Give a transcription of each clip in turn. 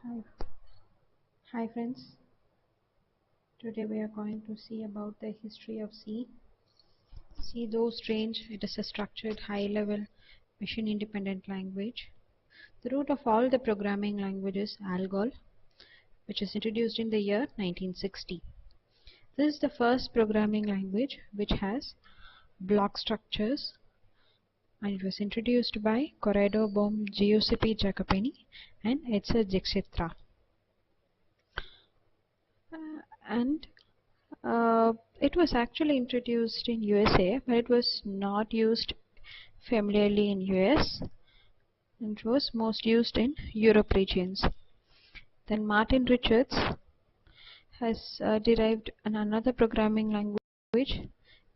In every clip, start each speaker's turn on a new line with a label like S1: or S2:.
S1: Hi, hi friends. Today we are going to see about the history of C. C, though strange, it is a structured, high-level, machine-independent language. The root of all the programming languages, ALGOL, which is introduced in the year 1960. This is the first programming language which has block structures, and it was introduced by Corrado Bohm, Giuseppe Jacopini, and Etzer Dijkstra. And it was actually introduced in USA, but it was not used familiarly in US. It was most used in Europe regions. Then Martin Richards has derived another programming language,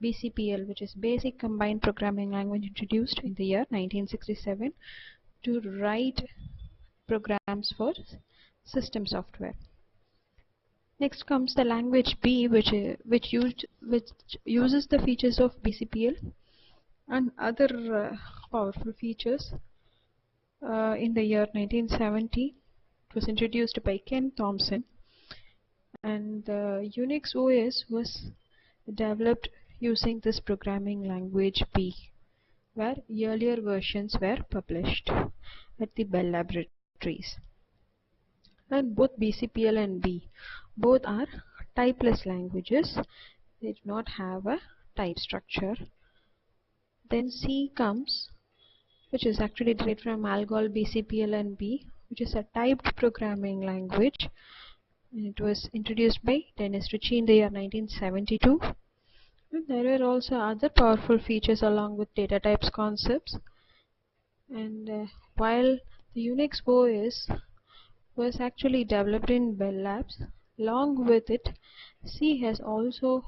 S1: BCPL, which is Basic Combined Programming Language, introduced in the year 1967 to write programs for system software. Next comes the language B, which uses the features of BCPL and other powerful features. In the year 1970, it was introduced by Ken Thompson, and the Unix OS was developed using this programming language B, where earlier versions were published at the Bell Laboratories. And both BCPL and B, both are typeless languages. They do not have a type structure. Then C comes, which is actually derived from ALGOL, BCPL and B, which is a typed programming language. And it was introduced by Dennis Ritchie in the year 1972. And there were also other powerful features along with data types concepts. And while the Unix OS was actually developed in Bell Labs, along with it, C has also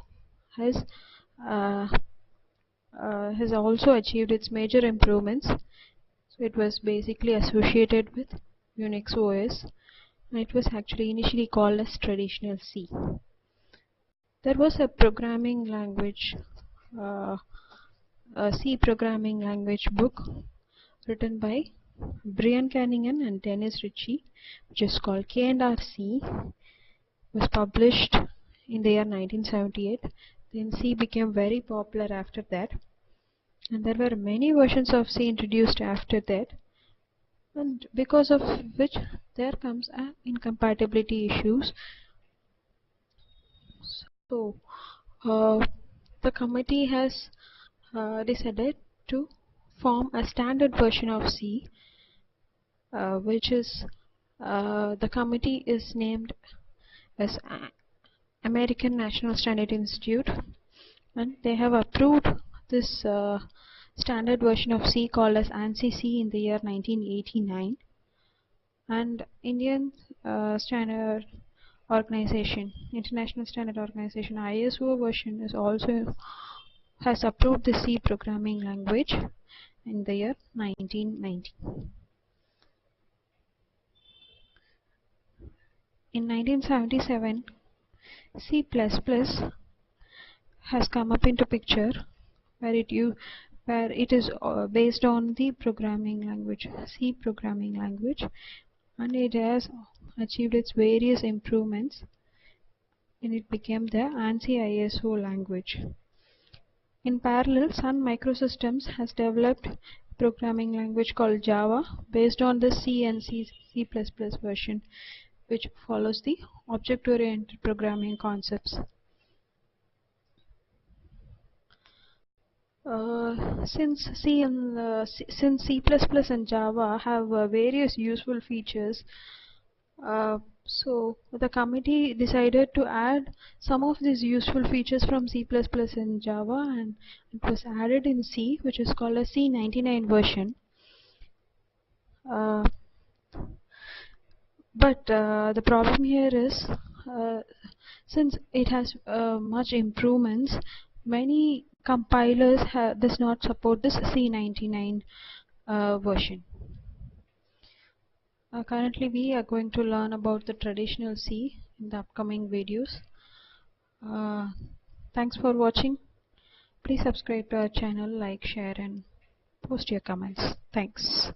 S1: achieved its major improvements. So it was basically associated with Unix OS, and it was actually initially called as traditional C. There was a programming language, a C programming language book written by Brian Kanigan and Dennis Ritchie, which is called K&R C. Was published in the year 1978. Then C became very popular after that, and there were many versions of C introduced after that, and because of which there comes incompatibility issues. So the committee has decided to form a standard version of C, which is the committee is named as American National Standard Institute, and they have approved this standard version of C called as ANSI C in the year 1989. And Indian Standard Organization, International Standard Organization, ISO version is also has approved the C programming language in the year 1990. In 1977, C++ has come up into picture, where it is based on the programming language, C programming language, and it has achieved its various improvements, and it became the ANSI ISO language. In parallel, Sun Microsystems has developed a programming language called Java based on the C and C++ version, which follows the object-oriented programming concepts. Since C and Java have various useful features, so the committee decided to add some of these useful features from C++ and Java, and it was added in C, which is called a C99 version. But the problem here is, since it has much improvements, many compilers does not support this C99 version. Currently we are going to learn about the traditional C in the upcoming videos. Thanks for watching. Please subscribe to our channel, like, share and post your comments. Thanks.